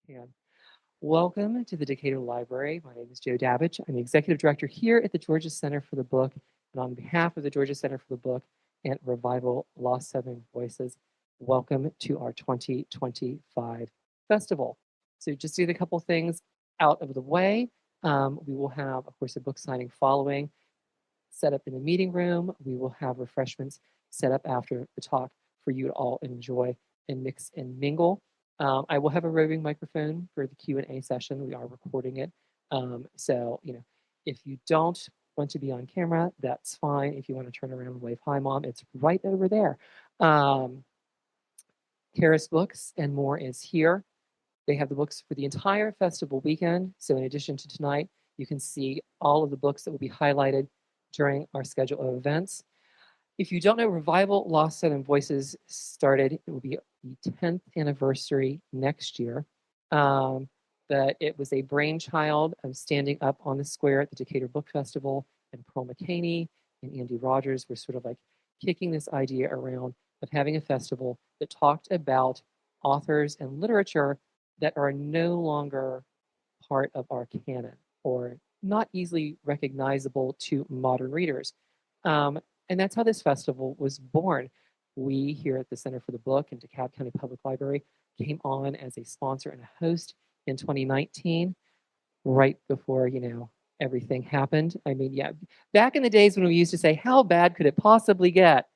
And welcome to the Decatur Library. My name is Joe Davidge. I'm the Executive Director here at the Georgia Center for the Book. And on behalf of the Georgia Center for the Book and Revival Lost Southern Voices, welcome to our 2025 festival. So just to get a couple things out of the way, we will have, of course, a book signing following, set up in the meeting room. We will have refreshments set up after the talk for you to all enjoy and mix and mingle. I will have a roving microphone for the Q&A session. We are recording it. So, if you don't want to be on camera, that's fine. If you want to turn around and wave, hi, Mom, it's right over there. Charis Books and More is here. They have the books for the entire festival weekend. So in addition to tonight, you can see all of the books that will be highlighted during our schedule of events. If you don't know, Revival Lost Southern Voices started, it will be the 10th anniversary next year. But it was a brainchild of standing up on the square at the Decatur Book Festival, and Pearl McCaney and Andy Rogers were sort of like kicking this idea around of having a festival that talked about authors and literature that are no longer part of our canon or not easily recognizable to modern readers. And that's how this festival was born. We here at the Center for the Book and DeKalb County Public Library came on as a sponsor and a host in 2019, right before, everything happened. I mean, yeah, back in the days when we used to say, how bad could it possibly get?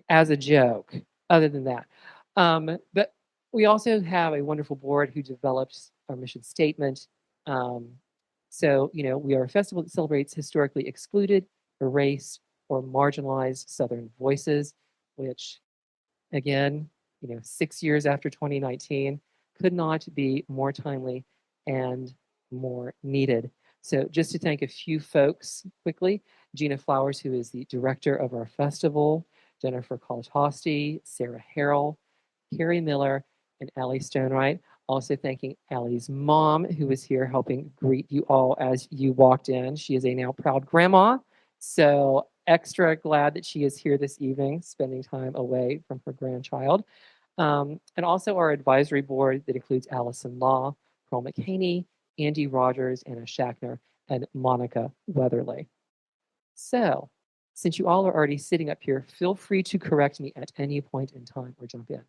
As a joke, other than that. But we also have a wonderful board who developed our mission statement. So, we are a festival that celebrates historically excluded, erased, or marginalized Southern voices, which, again, 6 years after 2019, could not be more timely and more needed. So just to thank a few folks quickly, Gina Flowers, who is the director of our festival, Jennifer Colatosti, Sarah Harrell, Carrie Miller, and Allie Stonewright. Also thanking Allie's mom, who was here helping greet you all as you walked in. She is a now proud grandma, so extra glad that she is here this evening, spending time away from her grandchild. And also our advisory board that includes Allison Law, Pearl McCaney, Andy Rogers, Anna Schachner, and Monica Weatherly. So, since you all are already sitting up here, feel free to correct me at any point in time or jump in.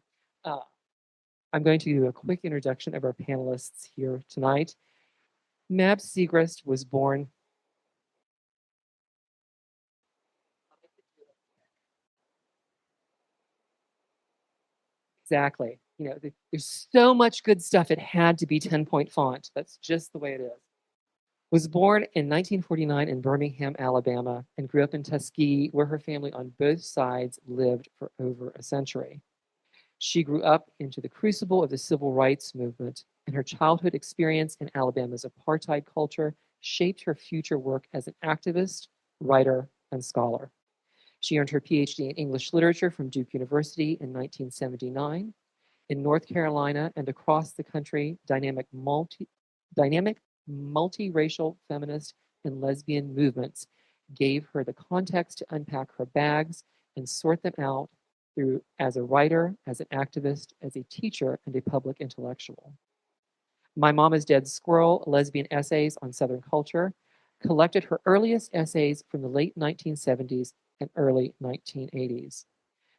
I'm going to do a quick introduction of our panelists here tonight. Mab Segrest was born exactly. There's so much good stuff. It had to be 10-point font. That's just the way it is. Was born in 1949 in Birmingham, Alabama, and grew up in Tuskegee, where her family on both sides lived for over a century. She grew up into the crucible of the civil rights movement, and her childhood experience in Alabama's apartheid culture shaped her future work as an activist, writer, and scholar. She earned her PhD in English literature from Duke University in 1979. In North Carolina and across the country, dynamic multiracial feminist and lesbian movements gave her the context to unpack her bags and sort them out through as a writer, as an activist, as a teacher, and a public intellectual. My Mom is Dead Squirrel, Lesbian Essays on Southern Culture, collected her earliest essays from the late 1970s and early 1980s.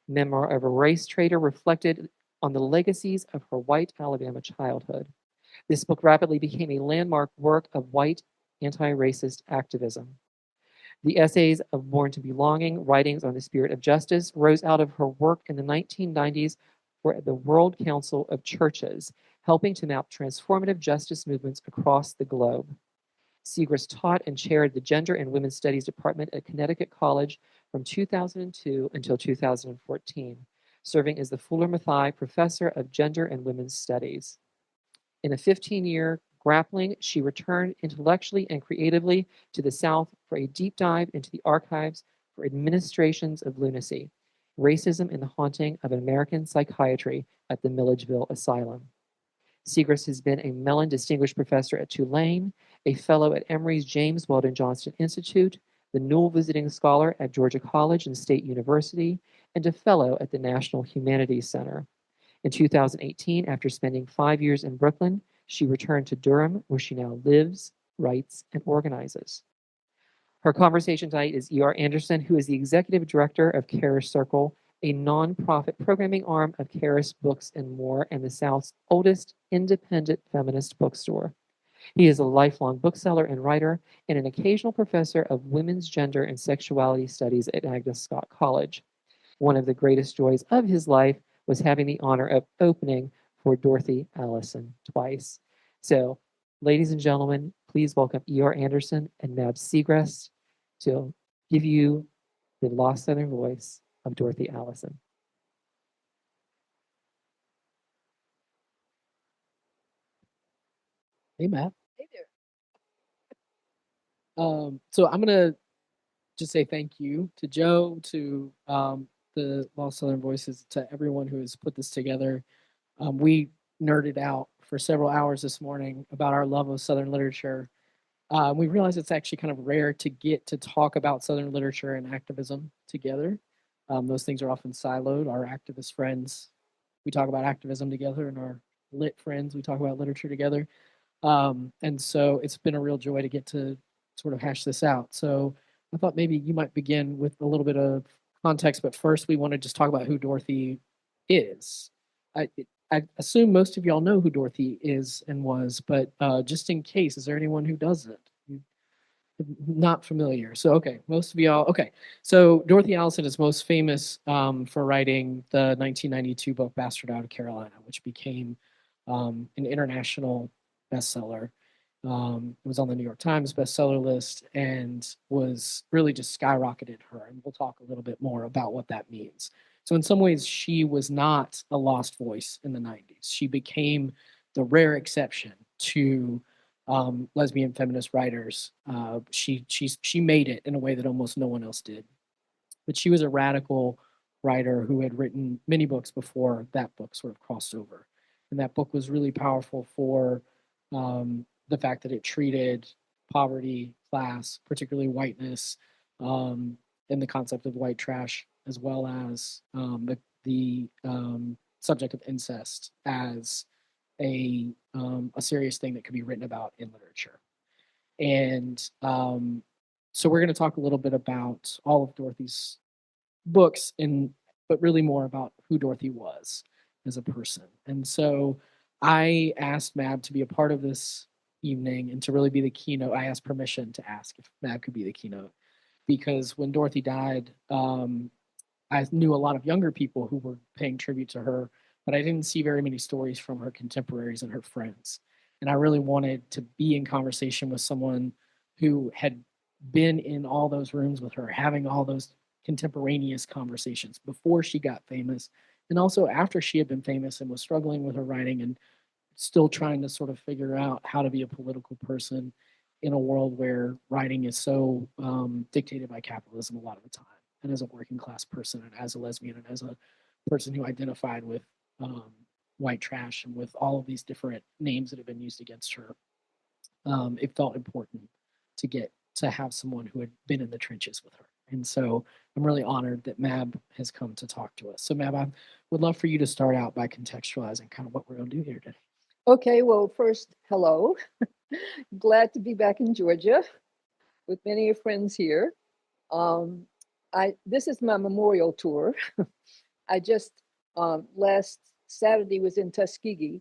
Memoir of a Race Traitor reflected on the legacies of her white Alabama childhood. This book rapidly became a landmark work of white anti-racist activism. The essays of Born to Belonging, Writings on the Spirit of Justice, rose out of her work in the 1990s for the World Council of Churches, helping to map transformative justice movements across the globe. Segrest taught and chaired the Gender and Women's Studies Department at Connecticut College from 2002 until 2014, serving as the Fuller-Maathai Professor of Gender and Women's Studies. In a 15-year grappling, she returned intellectually and creatively to the South for a deep dive into the archives for Administrations of Lunacy, Racism and the Haunting of American Psychiatry at the Milledgeville Asylum. Segrest has been a Mellon Distinguished Professor at Tulane, a Fellow at Emory's James Weldon Johnston Institute, the Newell Visiting Scholar at Georgia College and State University, and a Fellow at the National Humanities Center. In 2018, after spending 5 years in Brooklyn, she returned to Durham, where she now lives, writes, and organizes. Her conversation tonight is E.R. Anderson, who is the executive director of Charis Circle, a nonprofit programming arm of Charis Books and More, and the South's oldest independent feminist bookstore. He is a lifelong bookseller and writer and an occasional professor of women's gender and sexuality studies at Agnes Scott College. One of the greatest joys of his life was having the honor of opening for Dorothy Allison twice. So, ladies and gentlemen, please welcome E.R. Anderson and Mab Segrest to give you the lost Southern voice of Dorothy Allison. Hey, Matt. Hey there. So I'm gonna just say thank you to Joe, to the Lost Southern Voices, to everyone who has put this together. We nerded out for several hours this morning about our love of Southern literature. We realized it's actually kind of rare to get to talk about Southern literature and activism together. Those things are often siloed. Our activist friends, we talk about activism together, and our lit friends, we talk about literature together. And so it's been a real joy to get to sort of hash this out. So I thought maybe you might begin with a little bit of context, but first we want to just talk about who Dorothy is. I, I assume most of y'all know who Dorothy is and was, but just in case, is there anyone who doesn't? Not familiar. So, okay, most of y'all. Okay, so Dorothy Allison is most famous for writing the 1992 book Bastard Out of Carolina, which became an international bestseller. It was on the New York Times bestseller list and was really just skyrocketed her. And we'll talk a little bit more about what that means. So, in some ways, she was not a lost voice in the 90s. She became the rare exception to lesbian feminist writers. She made it in a way that almost no one else did. But she was a radical writer who had written many books before that book sort of crossed over, and that book was really powerful for the fact that it treated poverty, class, particularly whiteness, and the concept of white trash, as well as the subject of incest as a serious thing that could be written about in literature. And so we're going to talk a little bit about all of Dorothy's books, but really more about who Dorothy was as a person. And so I asked Mab to be a part of this evening and to really be the keynote. I asked permission to ask if Mab could be the keynote because when Dorothy died, I knew a lot of younger people who were paying tribute to her, but I didn't see very many stories from her contemporaries and her friends. And I really wanted to be in conversation with someone who had been in all those rooms with her, having all those contemporaneous conversations before she got famous, and also after she had been famous and was struggling with her writing and still trying to sort of figure out how to be a political person in a world where writing is so dictated by capitalism a lot of the time. And as a working class person, and as a lesbian, and as a person who identified with white trash and with all of these different names that have been used against her, it felt important to get to have someone who had been in the trenches with her. And so I'm really honored that Mab has come to talk to us. So Mab, I would love for you to start out by contextualizing kind of what we're going to do here today. Okay, well, first, hello. Glad to be back in Georgia with many of friends here. This is my memorial tour. I just last Saturday was in Tuskegee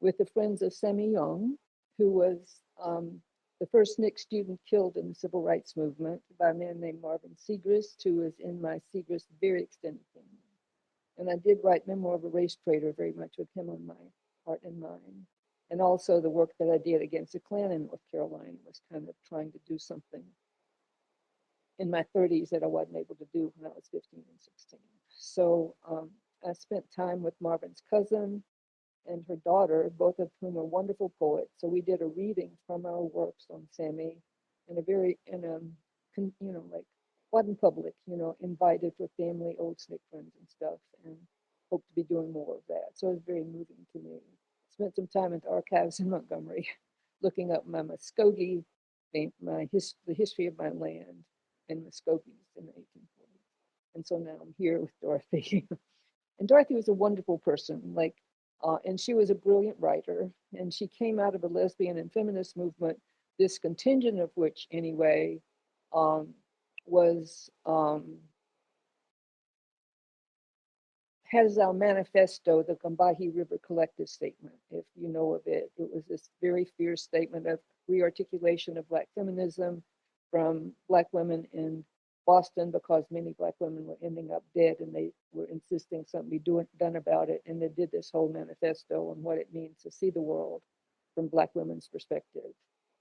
with the friends of Sammy Young, who was the first NIC student killed in the civil rights movement by a man named Marvin Segrest, who was in my Segrest very extended family. And I did write Memoir of a Race Traitor very much with him on my heart and mind. And also the work that I did against the Klan in North Carolina was kind of trying to do something in my 30s that I wasn't able to do when I was 15 and 16. So I spent time with Marvin's cousin and her daughter, both of whom are wonderful poets. So we did a reading from our works on Sammy like wasn't public, invited for family, old SNCC friends and stuff, and hope to be doing more of that. So it was very moving to me. Spent some time at the archives in Montgomery, looking up my Muskogee, the history of my land and Muskogees in the 1840s. And so now I'm here with Dorothy. And Dorothy was a wonderful person, like, and she was a brilliant writer. And she came out of a lesbian and feminist movement, this contingent of which, anyway, was has our manifesto, the Combahee River Collective Statement, if you know of it. It was this very fierce statement of rearticulation of Black feminism from Black women in Boston, because many Black women were ending up dead and they were insisting something be done about it. And they did this whole manifesto on what it means to see the world from Black women's perspective.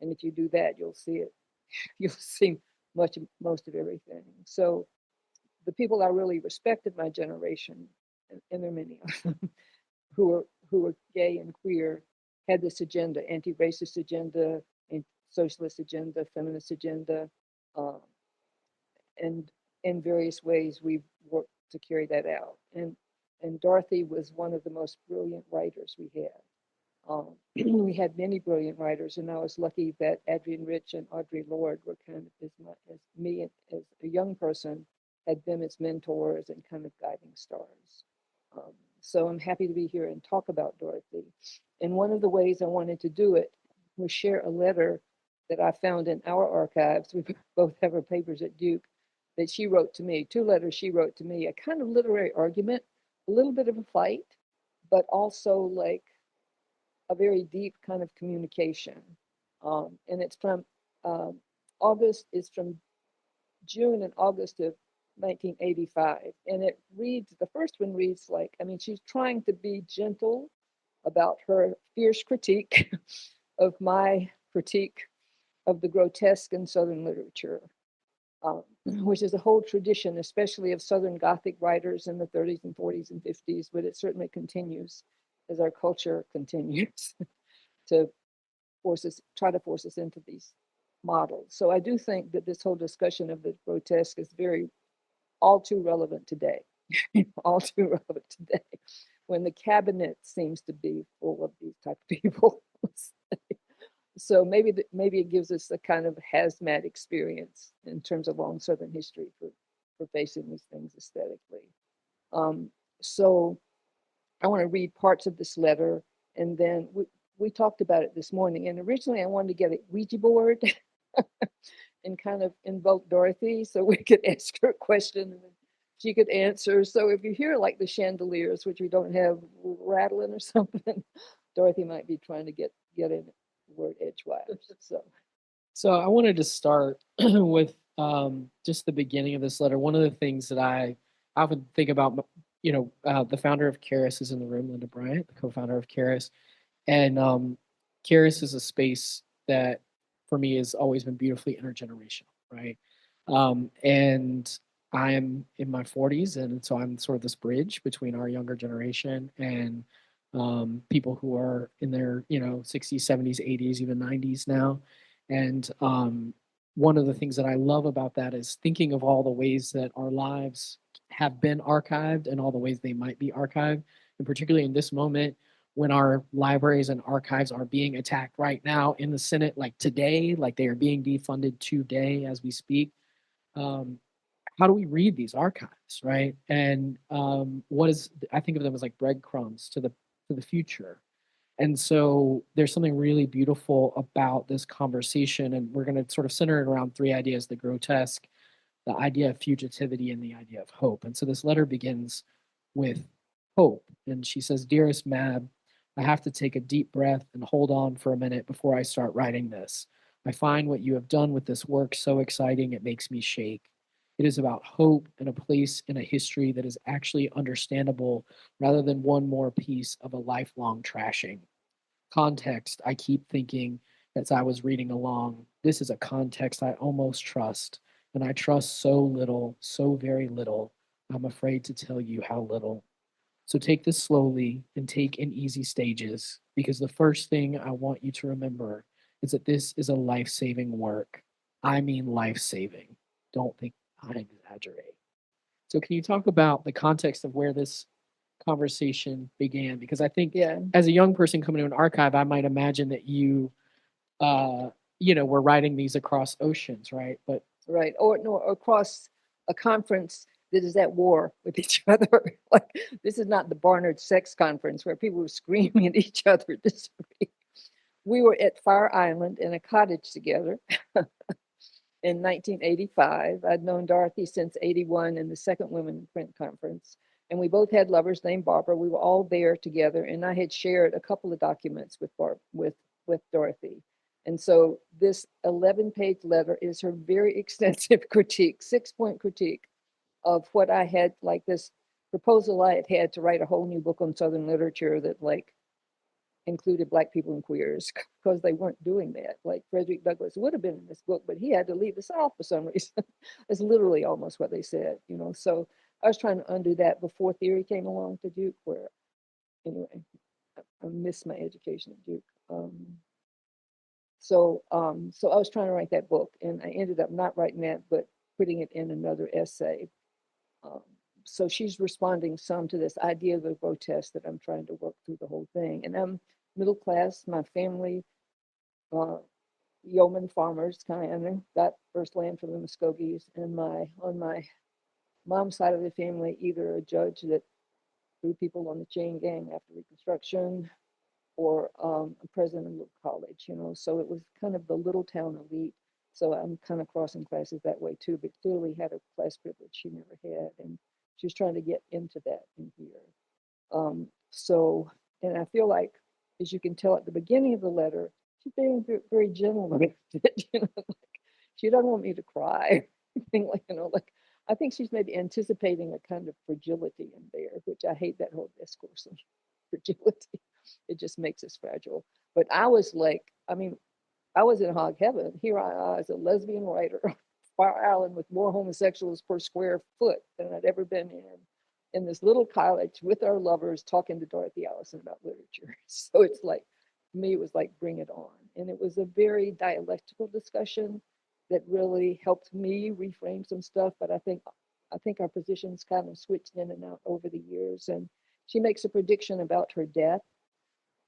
And if you do that, you'll see it. You'll see most of everything. So the people I really respect in my generation, and there are many of them, who were gay and queer, had this agenda, anti-racist agenda, socialist agenda, feminist agenda, and in various ways we've worked to carry that out. And Dorothy was one of the most brilliant writers we had. We had many brilliant writers, and I was lucky that Adrienne Rich and Audre Lorde were kind of as me as a young person, had them as mentors and kind of guiding stars. So I'm happy to be here and talk about Dorothy. And one of the ways I wanted to do it was share a letter that I found in our archives. We both have her papers at Duke, that she wrote to me, 2 letters she wrote to me, a kind of literary argument, a little bit of a fight, but also like a very deep kind of communication. And it's from June and August of 1985. And it reads, the first one reads like, I mean, she's trying to be gentle about her fierce critique of my critique of the grotesque in Southern literature, which is a whole tradition, especially of Southern Gothic writers in the 30s and 40s and 50s, but it certainly continues as our culture continues to try to force us into these models. So I do think that this whole discussion of the grotesque is all too relevant today, all too relevant today, when the cabinet seems to be full of these type of people. So maybe it gives us a kind of hazmat experience in terms of long Southern history for facing these things aesthetically. So I want to read parts of this letter, and then we talked about it this morning. And originally I wanted to get a Ouija board and kind of invoke Dorothy so we could ask her a question and she could answer. So if you hear like the chandeliers, which we don't have, rattling or something, Dorothy might be trying to get in the word edgewise. So I wanted to start with just the beginning of this letter. One of the things that I often think about, the founder of Charis is in the room, Linda Bryant, the co-founder of Charis. And Charis is a space that for me has always been beautifully intergenerational, right? And I am in my 40s, and so I'm sort of this bridge between our younger generation and people who are in their 60s, 70s, 80s, even 90s now. And one of the things that I love about that is thinking of all the ways that our lives have been archived and all the ways they might be archived, and particularly in this moment when our libraries and archives are being attacked right now in the Senate, like today, like they are being defunded today as we speak. How do we read these archives, right? And I think of them as like breadcrumbs to the future. And so there's something really beautiful about this conversation, and we're going to sort of center it around 3 ideas: the grotesque, the idea of fugitivity, and the idea of hope. And so this letter begins with hope. And she says, "Dearest Mab, I have to take a deep breath and hold on for a minute before I start writing this. I find what you have done with this work so exciting it makes me shake. It is about hope and a place in a history that is actually understandable rather than one more piece of a lifelong trashing. Context, I keep thinking as I was reading along, this is a context I almost trust, and I trust so little, so very little, I'm afraid to tell you how little. So take this slowly and take in easy stages, because the first thing I want you to remember is that this is a life-saving work. I mean life-saving. Don't think I exaggerate." So can you talk about the context of where this conversation began? Because I think as a young person coming to an archive, I might imagine that you were writing these across oceans, right? But right, or no, across a conference that is at war with each other. Like, this is not the Barnard Sex Conference where people were screaming at each other. We were at Fire Island in a cottage together in 1985. I'd known Dorothy since 81 in the second Women in Print Conference. And we both had lovers named Barbara. We were all there together. And I had shared a couple of documents with Dorothy. And so this 11-page letter is her very extensive critique, 6-point critique of what I had, like this proposal I had to write a whole new book on Southern literature that like included Black people and queers, because they weren't doing that. Like Frederick Douglass would have been in this book, but he had to leave the South for some reason. It's literally almost what they said, you know. So I was trying to undo that before theory came along to Duke, where anyway, I missed my education at Duke. So I was trying to write that book, and I ended up not writing that, but putting it in another essay. So she's responding some to this idea of the grotesque that I'm trying to work through the whole thing. And I'm middle class, my family, yeoman farmers, kind of got first land from the Muskogees, and on my mom's side of the family, either a judge that threw people on the chain gang after Reconstruction, or a president of a college, you know. So it was kind of the little town elite. So I'm kind of crossing classes that way too, but clearly had a class privilege she never had, and she was trying to get into that in here. And I feel like, as you can tell at the beginning of the letter, she's being very, very gentle with it. You know, like, she doesn't want me to cry. Like, you know, like, I think she's maybe anticipating a kind of fragility in there, which I hate that whole discourse of fragility. It just makes us fragile. But I was like, I mean, I was in hog heaven. Here I was, a lesbian writer, Fire Island with more homosexuals per square foot than I'd ever been in this little college with our lovers talking to Dorothy Allison about literature. So it's like, to me, it was like, bring it on. And it was a very dialectical discussion that really helped me reframe some stuff. But I think our positions kind of switched in and out over the years. And she makes a prediction about her death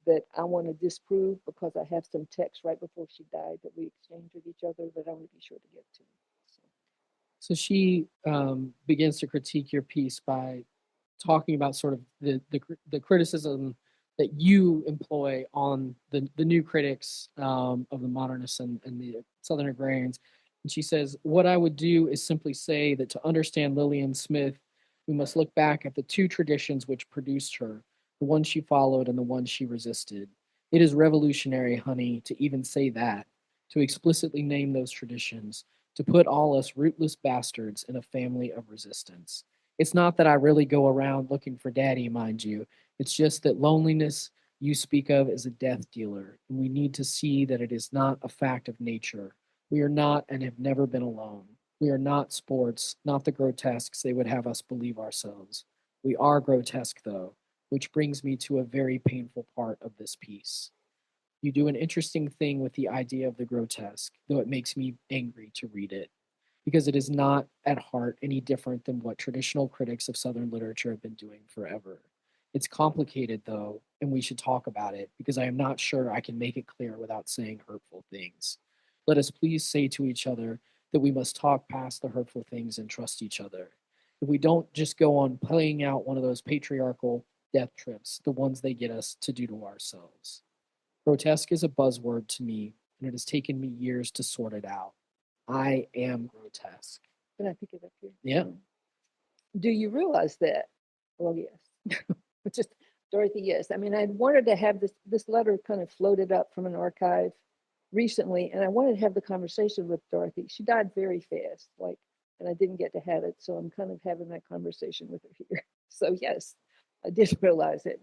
that I want to disprove, because I have some text right before she died that we exchanged with each other that I want to be sure to get to. So she begins to critique your piece by talking about sort of the criticism that you employ on the new critics of the modernists and the Southern agrarians. And she says, what I would do is simply say that to understand Lillian Smith, we must look back at the two traditions which produced her, the one she followed and the one she resisted. It is revolutionary, honey, to even say that, to explicitly name those traditions, to put all us rootless bastards in a family of resistance. It's not that I really go around looking for daddy, mind you. It's just that loneliness you speak of is a death dealer, and we need to see that it is not a fact of nature. We are not and have never been alone. We are not sports, not the grotesques they would have us believe ourselves. We are grotesque, though, which brings me to a very painful part of this piece. You do an interesting thing with the idea of the grotesque, though it makes me angry to read it, because it is not at heart any different than what traditional critics of Southern literature have been doing forever. It's complicated, though, and we should talk about it, because I am not sure I can make it clear without saying hurtful things. Let us please say to each other that we must talk past the hurtful things and trust each other. If we don't just go on playing out one of those patriarchal death trips, the ones they get us to do to ourselves. Grotesque is a buzzword to me, and it has taken me years to sort it out. I am grotesque. Can I pick it up here? Yeah. Do you realize that? Well, yes. Just Dorothy, yes. I mean, I wanted to have this letter kind of floated up from an archive recently, and I wanted to have the conversation with Dorothy. She died very fast, and I didn't get to have it, so I'm kind of having that conversation with her here. So yes, I did realize it.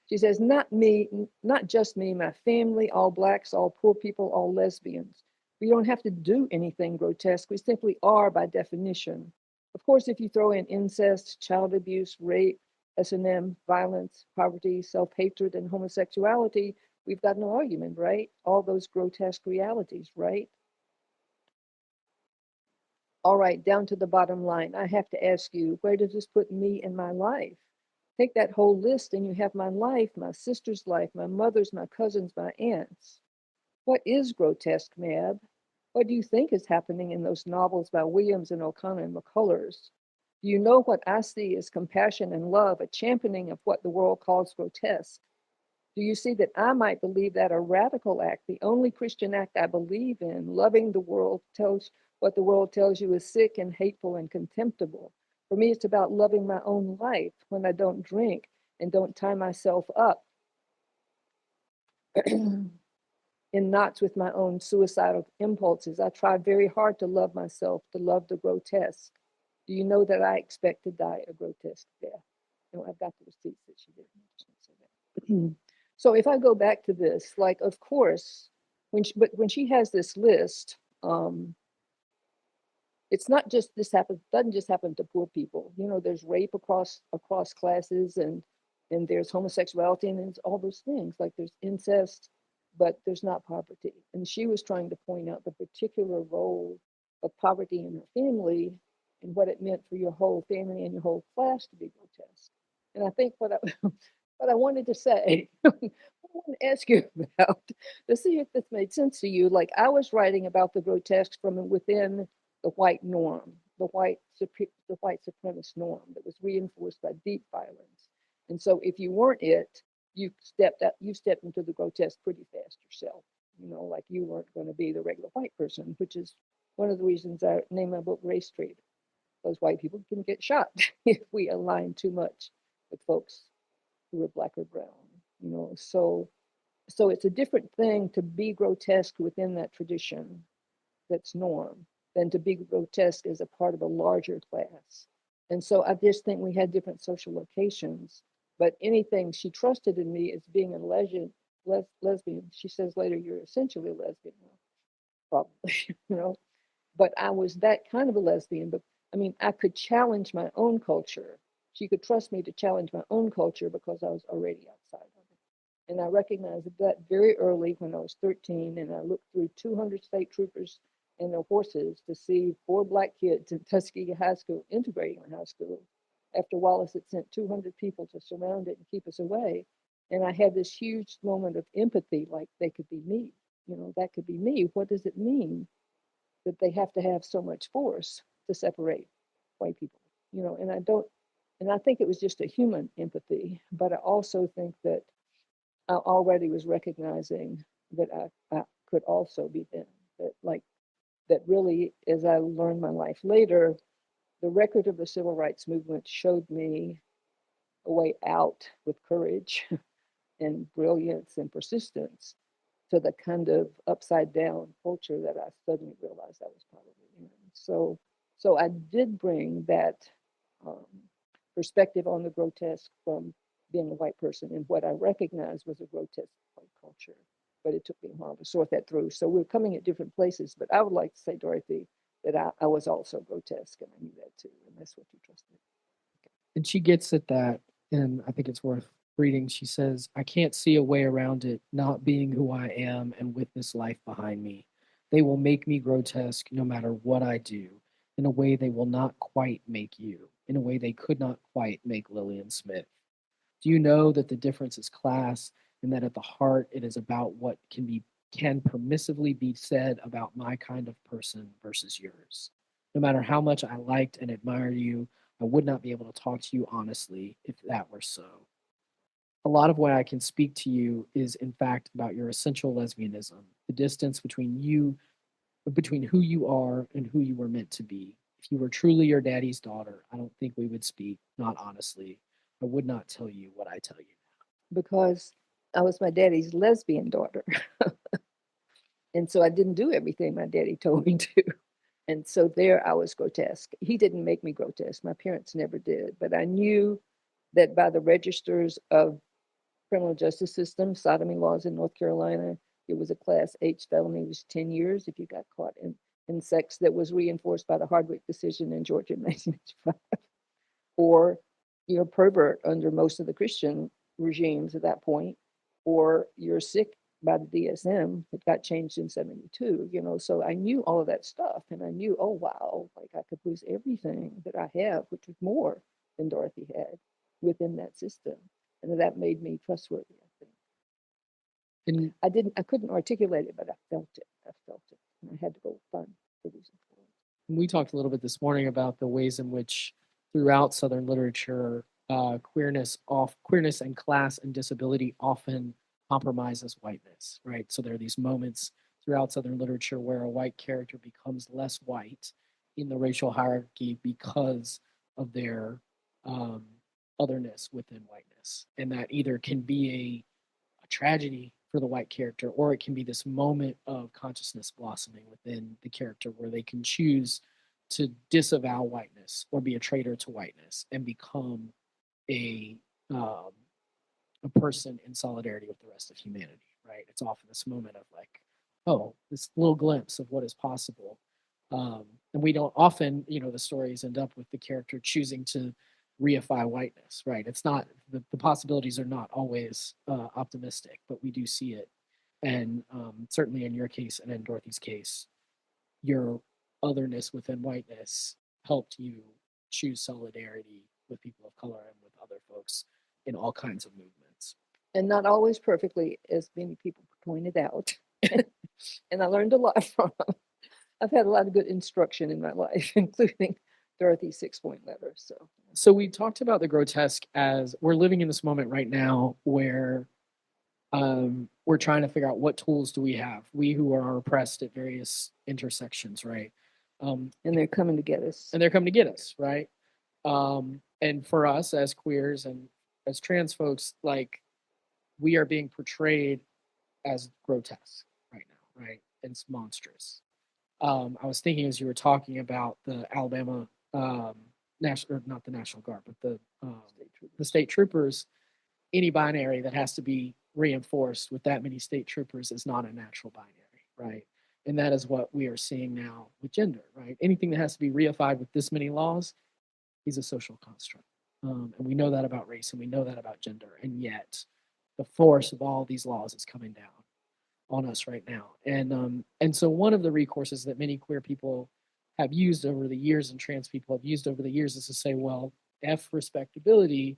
She says, not me, not just me, my family, all Blacks, all poor people, all lesbians. We don't have to do anything grotesque. We simply are by definition. Of course, if you throw in incest, child abuse, rape, S&M, violence, poverty, self-hatred, and homosexuality, we've got no argument, right? All those grotesque realities, right? All right, down to the bottom line. I have to ask you, where does this put me in my life? Take that whole list and you have my life, my sister's life, my mother's, my cousins, my aunts. What is grotesque, Mab? What do you think is happening in those novels by Williams and O'Connor and McCullers? Do you know what I see as compassion and love, a championing of what the world calls grotesque? Do you see that I might believe that a radical act, the only Christian act I believe in, loving the world, tells what the world tells you is sick and hateful and contemptible? For me, it's about loving my own life when I don't drink and don't tie myself up in knots with my own suicidal impulses. I try very hard to love myself, to love the grotesque. Do you know that I expect to die a grotesque death? You know, I've got the receipts that she didn't say that. So if I go back to this, like, of course, when she has this list, it's not just doesn't just happen to poor people. You know, there's rape across classes, and there's homosexuality, and there's all those things. Like there's incest, but there's not poverty. And she was trying to point out the particular role of poverty in her family and what it meant for your whole family and your whole class to be grotesque. And I think what I wanted to say, I want to ask you about to see if this made sense to you. Like I was writing about the grotesque from within the white norm, the white supremacist norm that was reinforced by deep violence. And so if you weren't it, you stepped into the grotesque pretty fast yourself. You know, like you weren't going to be the regular white person, which is one of the reasons I named my book Race Traitor. Those white people can get shot if we align too much with folks who are black or brown, you know. So it's a different thing to be grotesque within that tradition that's norm than to be grotesque as a part of a larger class. And so I just think we had different social locations, but anything she trusted in me as being a lesbian. She says later, you're essentially a lesbian, probably, you know, but I was that kind of a lesbian. But I mean, I could challenge my own culture. She could trust me to challenge my own culture because I was already outside of it. And I recognized that very early when I was 13, and I looked through 200 state troopers and their horses to see 4 black kids in Tuskegee High School integrating the high school after Wallace had sent 200 people to surround it and keep us away. And I had this huge moment of empathy, like they could be me. You know, that could be me. What does it mean that they have to have so much force to separate white people? You know, and I think it was just a human empathy, but I also think that I already was recognizing that I could also be them. That really, as I learned my life later, the record of the civil rights movement showed me a way out with courage and brilliance and persistence to the kind of upside down culture that I suddenly realized I was probably in. So I did bring that perspective on the grotesque from being a white person, and what I recognized was a grotesque white culture. But it took me a while to sort that through. So we're coming at different places. But I would like to say, Dorothy, that I was also grotesque, and I knew that too. And that's what you trusted. And she gets at that, and I think it's worth reading. She says, I can't see a way around it, not being who I am and with this life behind me. They will make me grotesque no matter what I do, in a way they will not quite make you, in a way they could not quite make Lillian Smith. Do you know that the difference is class, and that at the heart it is about what can permissively be said about my kind of person versus yours? No matter how much I liked and admired you, I would not be able to talk to you honestly if that were so. A lot of what I can speak to you is, in fact, about your essential lesbianism, the distance between who you are and who you were meant to be. If you were truly your daddy's daughter, I don't think we would speak, not honestly. I would not tell you what I tell you now. Because I was my daddy's lesbian daughter. And so I didn't do everything my daddy told me to. And so there I was grotesque. He didn't make me grotesque. My parents never did. But I knew that by the registers of criminal justice system, sodomy laws in North Carolina, it was a class H felony. It was 10 years if you got caught in sex that was reinforced by the Hardwick decision in Georgia in 1985. Or you're a pervert under most of the Christian regimes at that point, or you're sick by the DSM. It got changed in 72, you know. So I knew all of that stuff, and I knew, oh wow, like I could lose everything that I have, which was more than Dorothy had within that system. And that made me trustworthy, I think. And I couldn't articulate it, but I felt it. And I had to go find the reason for it. We talked a little bit this morning about the ways in which throughout Southern literature, queerness and class and disability often compromises whiteness, right? So there are these moments throughout Southern literature where a white character becomes less white in the racial hierarchy because of their otherness within whiteness. And that either can be a tragedy for the white character, or it can be this moment of consciousness blossoming within the character where they can choose to disavow whiteness or be a traitor to whiteness and become a um, a person in solidarity with the rest of humanity, right? It's often this moment of like, oh, this little glimpse of what is possible. And we don't often, the stories end up with the character choosing to reify whiteness, right? It's not, the possibilities are not always optimistic, but we do see it. And certainly in your case and in Dorothy's case, your otherness within whiteness helped you choose solidarity with people of color and with other folks in all kinds of movements. And not always perfectly, as many people pointed out. And I learned a lot from them. I've had a lot of good instruction in my life, including Dorothy's 6-point letter. So we talked about the grotesque as we're living in this moment right now where we're trying to figure out what tools do we have, we who are oppressed at various intersections, right? And they're coming to get us. And they're coming to get us, right? And for us as queers and as trans folks, like, we are being portrayed as grotesque right now, right? It's monstrous. I was thinking as you were talking about the Alabama national, or not the National Guard, but the state troopers. Any binary that has to be reinforced with that many state troopers is not a natural binary, right? And that is what we are seeing now with gender, right? Anything that has to be reified with this many laws is a social construct. And we know that about race and we know that about gender. And yet the force of all these laws is coming down on us right now. And so one of the recourses that many queer people have used over the years and trans people have used over the years is to say, well, F respectability,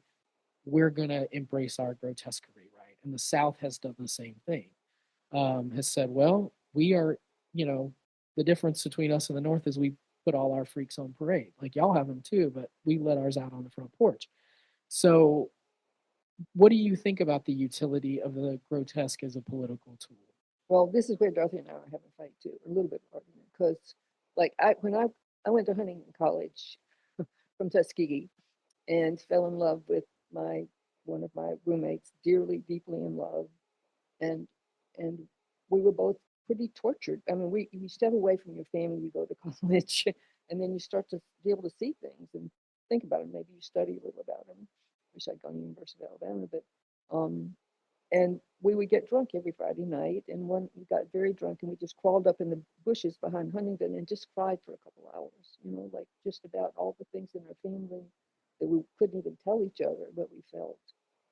we're going to embrace our grotesquerie, right? And the South has done the same thing, has said, well, we are, the difference between us and the North is we put all our freaks on parade. Like, y'all have them too, but we let ours out on the front porch. So what do you think about the utility of the grotesque as a political tool? Well, this is where Dorothy and I are having a fight too, a little bit of argument, because like when I went to Huntington College from Tuskegee and fell in love with one of my roommates, dearly, deeply in love, and we were both pretty tortured. I mean, you step away from your family, you go to college, and then you start to be able to see things and think about them. Maybe you study a little about them. Wish I'd gone to the University of Alabama, but and we would get drunk every Friday night, and we got very drunk, and we just crawled up in the bushes behind Huntington and just cried for a couple hours, like just about all the things in our family that we couldn't even tell each other what we felt.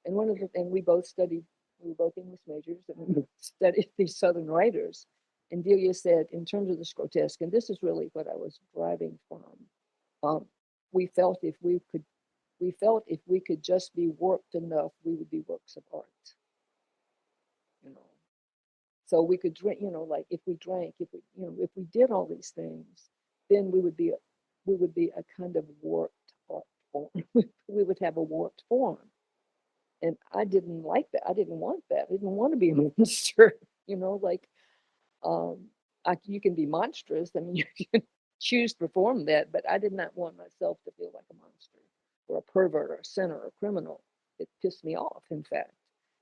And we were both English majors, and we studied these Southern writers. And Delia said, in terms of this grotesque, and this is really what I was driving from, we felt if we could just be warped enough, we would be works of art. So we could drink, like if we drank, if we did all these things, then we would be a kind of warped art form. We would have a warped form. And I didn't like that. I didn't want that. I didn't want to be a monster, like you can be monstrous. I mean, you can choose to perform that, but I did not want myself to feel like a monster or a pervert or a sinner or a criminal. It pissed me off, in fact.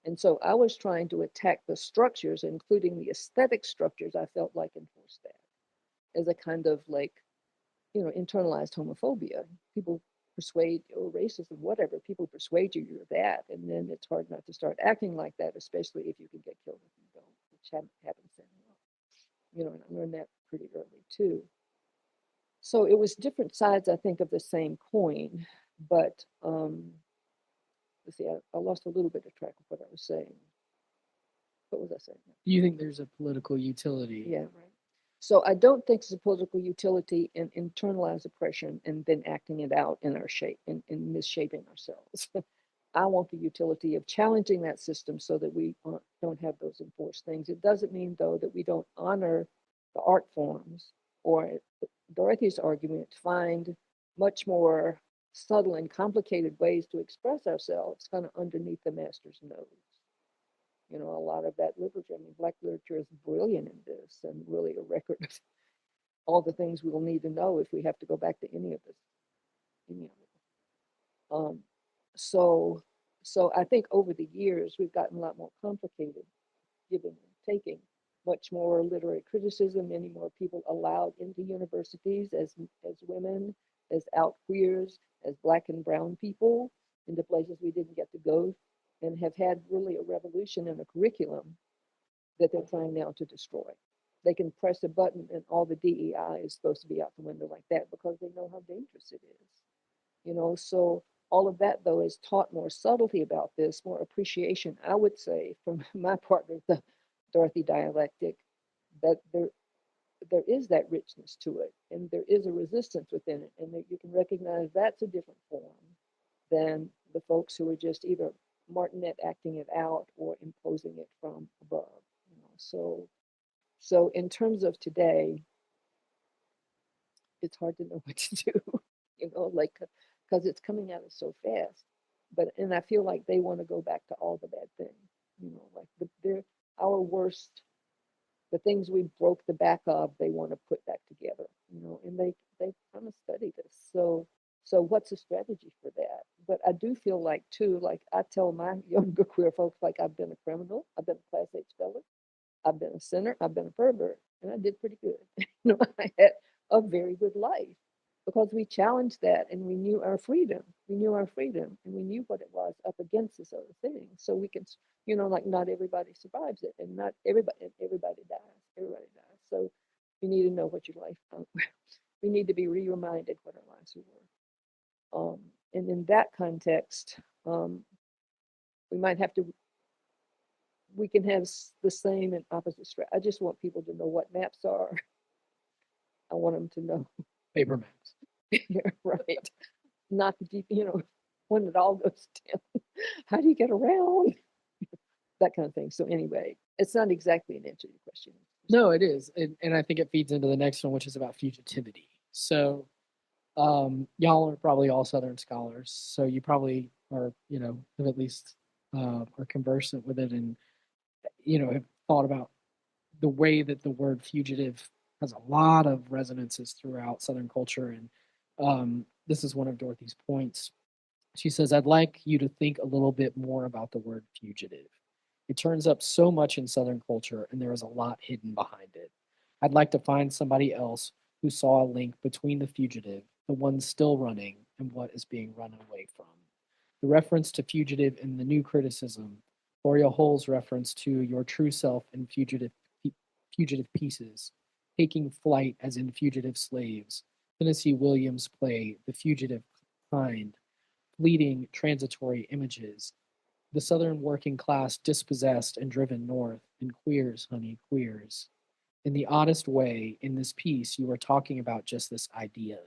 And so I was trying to attack the structures, including the aesthetic structures I felt like enforced that as a kind of like, internalized homophobia. People persuade, or racism, whatever, people persuade you're that. And then it's hard not to start acting like that, especially if you can get killed if you don't, which happens anymore. And I learned that pretty early too. So it was different sides, I think, of the same coin, but let's see, I lost a little bit of track of what I was saying. What was I saying? Do you think there's a political utility? Yeah, right. So I don't think there's a political utility in internalized oppression and then acting it out in our shape, in misshaping ourselves. I want the utility of challenging that system so that we don't have those enforced things. It doesn't mean, though, that we don't honor the art forms, or Dorothy's argument, find much more subtle and complicated ways to express ourselves kind of underneath the master's nose. You know, a lot of that literature, I mean, Black literature is brilliant in this, and really a record of all the things we'll need to know if we have to go back to any of this. So I think over the years, we've gotten a lot more complicated, giving and taking, much more literary criticism, many more people allowed into universities as women, as out queers, as Black and brown people, into places we didn't get to go, and have had really a revolution in a curriculum that they're trying now to destroy. They can press a button and all the DEI is supposed to be out the window like that because they know how dangerous it is. You know, so all of that, though, is taught more subtlety about this, more appreciation, I would say, from my partner, the Dorothy dialectic, that there is that richness to it, and there is a resistance within it, and that you can recognize that's a different form than the folks who are just either martinet acting it out or imposing it from above. You know, so in terms of today, it's hard to know what to do. You know, like, because it's coming at us so fast. And I feel like they want to go back to all the bad things. You know, like they're our worst, the things we broke the back of, they want to put back together. You know, and they kind of study this. So what's the strategy for that? But I do feel like too, like I tell my younger queer folks, like I've been a criminal, I've been a class H felon, I've been a sinner, I've been a pervert, and I did pretty good. You know, I had a very good life because we challenged that and we knew our freedom. We knew our freedom and we knew what it was up against this other thing. So we can, you know, like not everybody survives it, and not everybody dies. Everybody dies. So you need to know what your life. We need to be reminded what our lives were. And in that context, we might have to. We can have the same and opposite strategy. I just want people to know what maps are. I want them to know. Paper maps. Yeah, right. Not the deep, you know, when it all goes down. How do you get around? That kind of thing. So anyway, it's not exactly an answer to your question. No, it is. And I think it feeds into the next one, which is about fugitivity. So y'all are probably all Southern scholars. So you probably are, you know, have at least are conversant with it, and, you know, have thought about the way that the word fugitive has a lot of resonances throughout Southern culture. And this is one of Dorothy's points. She says, I'd like you to think a little bit more about the word fugitive. It turns up so much in Southern culture, and there is a lot hidden behind it. I'd like to find somebody else who saw a link between the fugitive, the one still running, and what is being run away from. The reference to fugitive in the new criticism, Gloria Hull's reference to your true self in fugitive pieces, taking flight as in fugitive slaves, Tennessee Williams' play The Fugitive Kind, fleeting transitory images, the Southern working class dispossessed and driven north, and queers, honey, queers. In the oddest way, in this piece, you are talking about just this idea.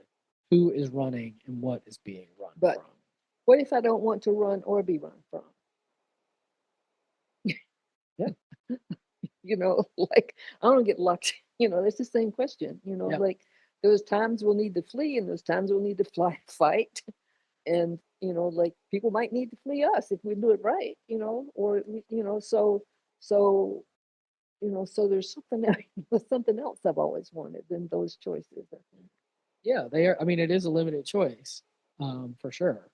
Who is running and what is being run But from? what if I don't want to run or be run from? Yeah. You know, like I don't get locked. You know, it's the same question. You know, Yeah. like there's times we'll need to flee, and there's times we'll need to fight, and you know, like people might need to flee us if we do it right. You know, or you know, so you know, so there's something else I've always wanted than those choices. I think. Yeah, they are. I mean, it is a limited choice, for sure.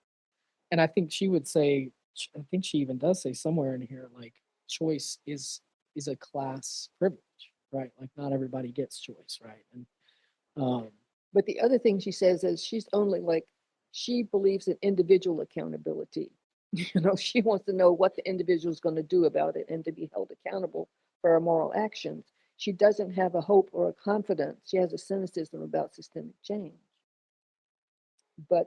And I think she would say, I think she even does say somewhere in here, like choice is a class privilege, right? Like not everybody gets choice, right? And But the other thing she says is she's only like, she believes in individual accountability. You know, she wants to know what the individual is going to do about it and to be held accountable for her moral actions. She doesn't have a hope or a confidence. She has a cynicism about systemic change. But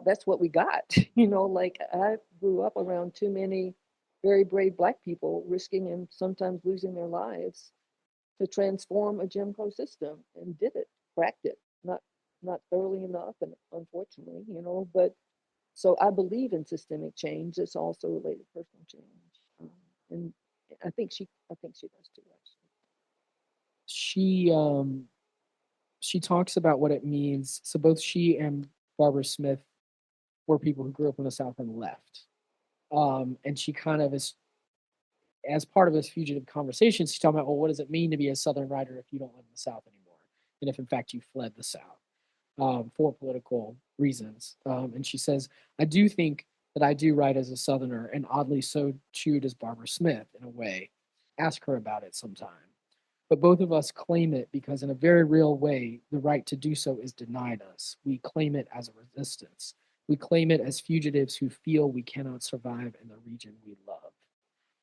that's what we got. You know, like I grew up around too many very brave Black people risking and sometimes losing their lives to transform a Jim Crow system, and did it, cracked it, not thoroughly enough, and unfortunately, you know. But so I believe in systemic change. It's also related to personal change, and I think she does too. Actually, she talks about what it means. So both she and Barbara Smith were people who grew up in the South and left. And she kind of is, as part of this fugitive conversation, she's talking about, well, what does it mean to be a Southern writer if you don't live in the South anymore? And if, in fact, you fled the South for political reasons. And she says, I do think that I do write as a Southerner, and oddly so too does Barbara Smith in a way. Ask her about it sometime. But both of us claim it because in a very real way, the right to do so is denied us. We claim it as a resistance. We claim it as fugitives who feel we cannot survive in the region we love.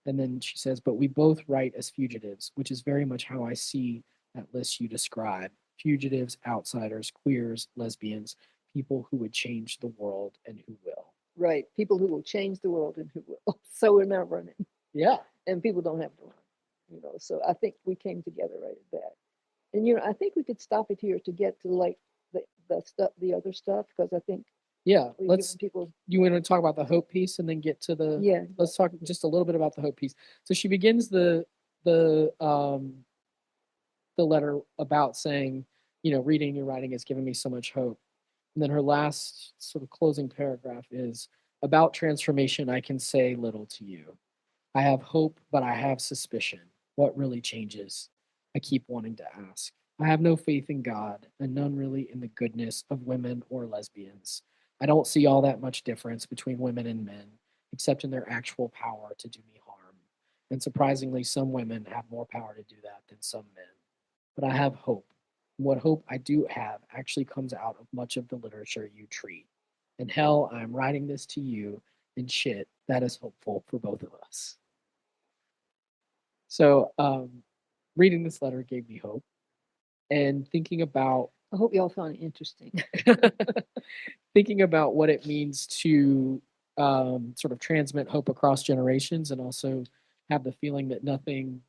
And then she says, but we both write as fugitives, which is very much how I see that list you describe. Fugitives, outsiders, queers, lesbians, people who would change the world and who will. Right. People who will change the world and who will. So we're not running. Yeah. And people don't have to run. So I think we came together right at that. And I think we could stop it here to get to like the stuff, the other stuff, because I think let's people. You want to talk about the hope piece and then get to the let's talk just a little bit about the hope piece. So she begins the letter about saying, reading your writing has given me so much hope. And then her last sort of closing paragraph is, about transformation, I can say little to you. I have hope, but I have suspicion. What really changes? I keep wanting to ask. I have no faith in God, and none really in the goodness of women or lesbians. I don't see all that much difference between women and men, except in their actual power to do me harm. And surprisingly, some women have more power to do that than some men. But I have hope. And what hope I do have actually comes out of much of the literature you treat. And hell, I'm writing this to you, and shit, that is hopeful for both of us. So reading this letter gave me hope, and thinking about, I hope y'all found it interesting. Thinking about what it means to sort of transmit hope across generations, and also have the feeling that nothing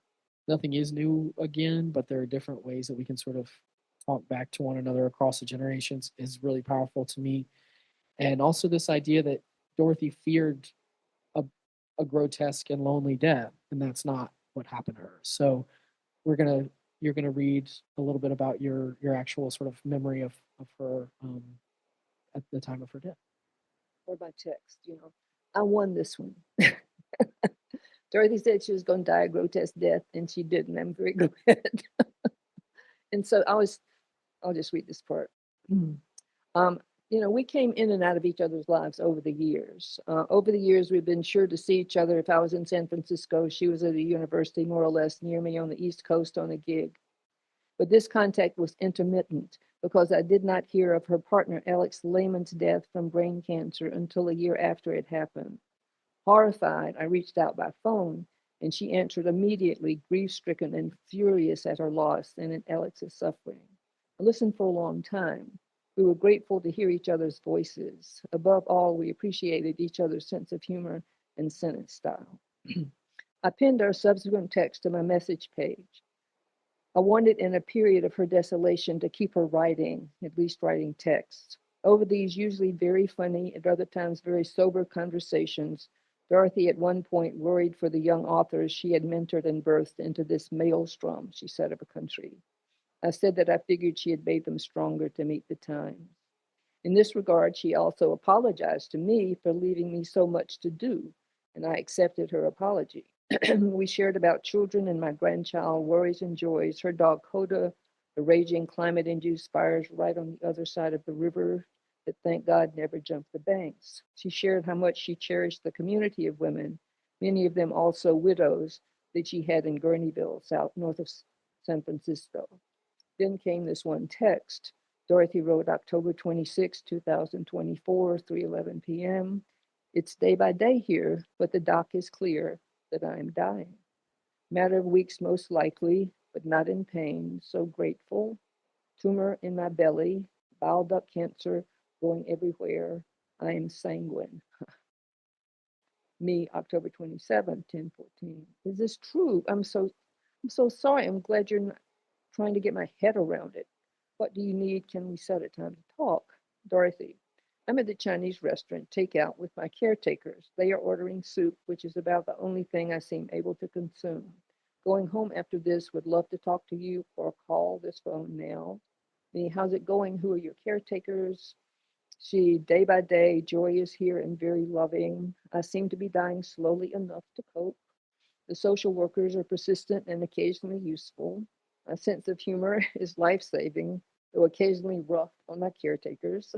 is new again, but there are different ways that we can sort of talk back to one another across the generations is really powerful to me. And also this idea that Dorothy feared a grotesque and lonely death, and that's not what happened to her. So you're gonna read a little bit about your actual sort of memory of her at the time of her death. Or by text, I won this one. Dorothy said she was going to die a grotesque death, and she didn't. I'm very glad. And so I'll just read this part. We came in and out of each other's lives over the years. Over the years, we've been sure to see each other. If I was in San Francisco, she was at a university more or less near me on the East Coast on a gig. But this contact was intermittent because I did not hear of her partner Alex Lehman's death from brain cancer until a year after it happened. Horrified, I reached out by phone, and she answered immediately, grief-stricken and furious at her loss and at Alex's suffering. I listened for a long time. We were grateful to hear each other's voices. Above all, we appreciated each other's sense of humor and sentence style. I pinned our subsequent text to my message page. I wanted in a period of her desolation to keep her writing, at least writing texts. Over these usually very funny, at other times very sober conversations, Dorothy at one point worried for the young authors she had mentored and birthed into this maelstrom, she said, of a country. I said that I figured she had made them stronger to meet the times. In this regard, she also apologized to me for leaving me so much to do, and I accepted her apology. We shared about children and my grandchild, worries and joys, her dog Coda, the raging climate-induced fires right on the other side of the river that, thank God, never jumped the banks. She shared how much she cherished the community of women, many of them also widows, that she had in Gurneyville, north of San Francisco. Then came this one text. Dorothy wrote October 26, 2024, 3:11 p.m. It's day by day here, but the doc is clear that I am dying. Matter of weeks most likely, but not in pain. So grateful. Tumor in my belly, bile duct cancer going everywhere. I am sanguine. Me, October 27, 10:14. Is this true? I'm so sorry. I'm glad you're not trying to get my head around it. What do you need? Can we set a time to talk? Dorothy, I'm at the Chinese restaurant, takeout, with my caretakers. They are ordering soup, which is about the only thing I seem able to consume. Going home after this, would love to talk to you or call this phone now. Me, how's it going? Who are your caretakers? She, day by day, joy is here and very loving. I seem to be dying slowly enough to cope. The social workers are persistent and occasionally useful. A sense of humor is life-saving, though occasionally rough on my caretakers.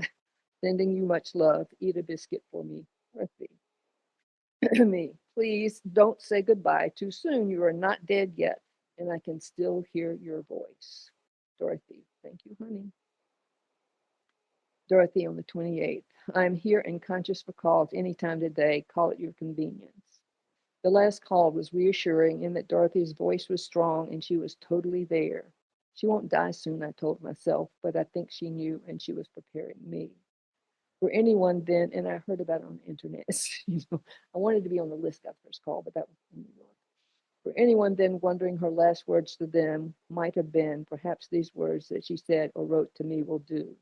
Sending you much love. Eat a biscuit for me, Dorothy. Me, please don't say goodbye too soon. You are not dead yet, and I can still hear your voice. Dorothy, thank you, honey. Dorothy on the 28th. I'm here and conscious for calls anytime today. Call at your convenience. The last call was reassuring in that Dorothy's voice was strong and she was totally there. She won't die soon, I told myself, but I think she knew and she was preparing me. For anyone then, and I heard about it on the internet, I wanted to be on the list that first call, but that was in New York. For anyone then wondering, her last words to them might have been perhaps these words that she said or wrote to me will do.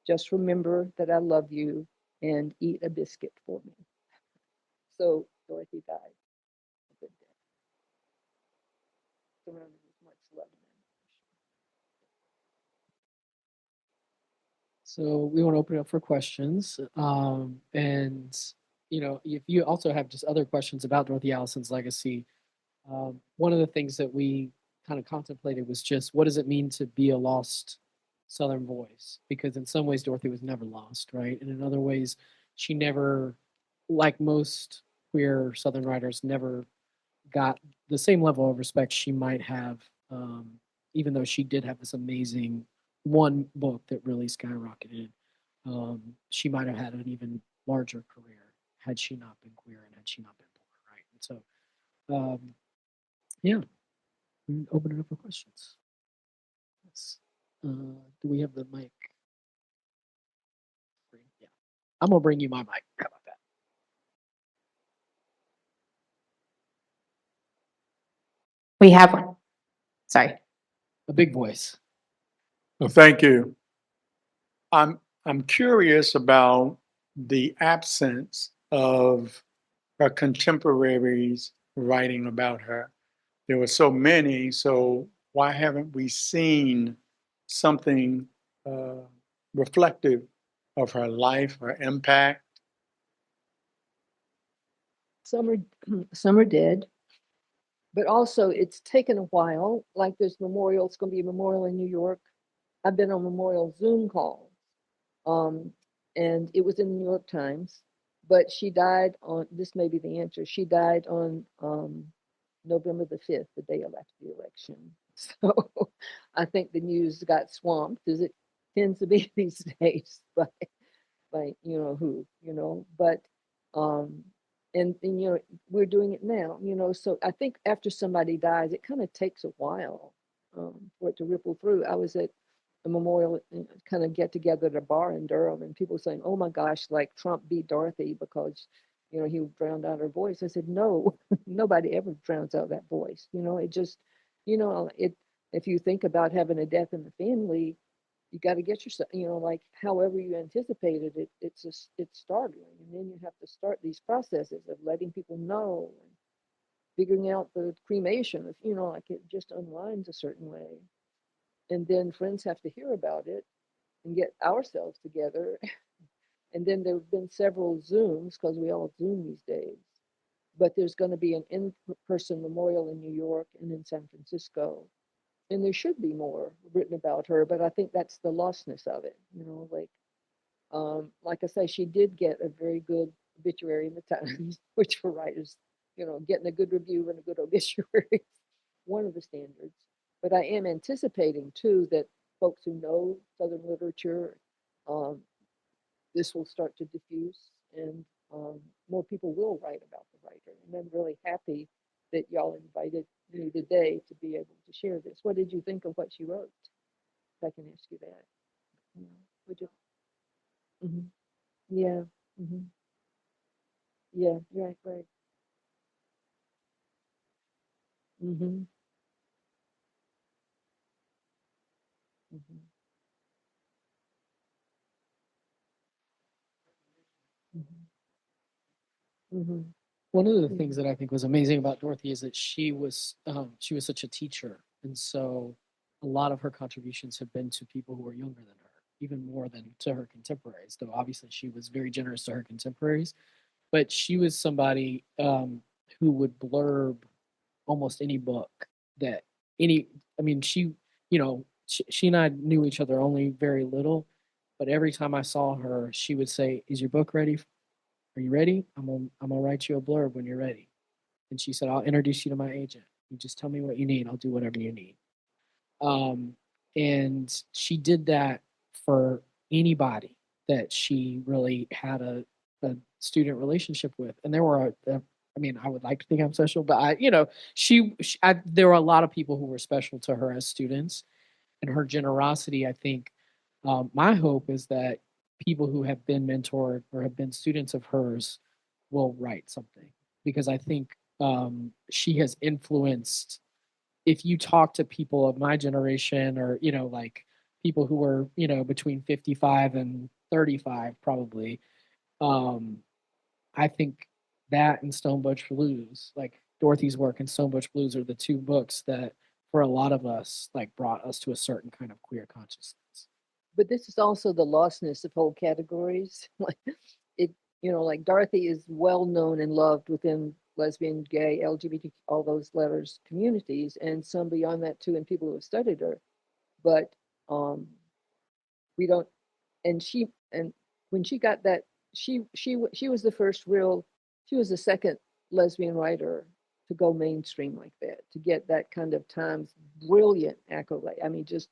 Just remember that I love you and eat a biscuit for me. So Dorothy died a good day. Surrounded with much love and admiration. So we want to open it up for questions. And, if you also have just other questions about Dorothy Allison's legacy, one of the things that we kind of contemplated was just what does it mean to be a lost Southern voice? Because in some ways, Dorothy was never lost, right? And in other ways, she never, like most queer Southern writers, never got the same level of respect she might have, even though she did have this amazing one book that really skyrocketed. She might have had an even larger career had she not been queer and had she not been poor, right? And so, yeah, we open it up for questions. Yes. Do we have the mic? Yeah, I'm gonna bring you my mic. How about that? We have one. Sorry. A big voice. Well, thank you. I'm curious about the absence of her contemporaries writing about her. There were so many, so why haven't we seen something reflective of her life, her impact? Some are dead, but also it's taken a while. Like there's memorial, it's going to be a memorial in New York. I've been on memorial Zoom calls, and it was in the New York Times. But she died on, this may be the answer, she died on November the 5th, the day after the election. So I think the news got swamped, as it tends to be these days, by who, but and we're doing it now, so I think after somebody dies, it kind of takes a while for it to ripple through. I was at a memorial kind of get together at a bar in Durham, and people saying, oh my gosh, like Trump beat Dorothy because he drowned out her voice. I said, no, nobody ever drowns out that voice. It just, it, if you think about having a death in the family, you got to get yourself, like however you anticipated it, it's startling. And then you have to start these processes of letting people know and figuring out the cremation of, like it just unwinds a certain way. And then friends have to hear about it and get ourselves together. And then there have been several Zooms, because we all Zoom these days. But there's going to be an in-person memorial in New York and in San Francisco. And there should be more written about her, but I think that's the lostness of it. Like I say, she did get a very good obituary in the Times, which for writers, getting a good review and a good obituary is one of the standards. But I am anticipating too that folks who know Southern literature, this will start to diffuse, and more people will write about the writer. And I'm really happy that y'all invited me today to be able to share this. What did you think of what she wrote? If I can ask you that. Would you? Mm-hmm. Yeah. Mm-hmm. Yeah. Right. Right. Mm-hmm. Mm-hmm. Mm-hmm. One of the things that I think was amazing about Dorothy is that she was such a teacher, and so a lot of her contributions have been to people who are younger than her. even more than to her contemporaries, though obviously she was very generous to her contemporaries. But she was somebody who would blurb almost any book that any, I mean, she, she and I knew each other only very little, but every time I saw her, she would say, "Is your book ready? Are you ready? I'm gonna write you a blurb when you're ready." And she said, "I'll introduce you to my agent. You just tell me what you need. I'll do whatever you need." Um, and she did that for anybody that she really had a student relationship with. And there were, I mean, I would like to think I'm special, but there were a lot of people who were special to her as students, and her generosity. I think my hope is that people who have been mentored or have been students of hers will write something, because I think she has influenced. If you talk to people of my generation, or like people who were between 55 and 35 probably, um I think that and Stone Butch Blues, like Dorothy's work and Stone Butch Blues, are the two books that for a lot of us like brought us to a certain kind of queer consciousness. But this is also the lostness of whole categories. Like it, like Dorothy is well known and loved within lesbian, gay, LGBT, all those letters communities, and some beyond that too, and people who have studied her. But we don't. And when she got that, she was the first real. She was the second lesbian writer to go mainstream like that, to get that kind of Times brilliant accolade. I mean, just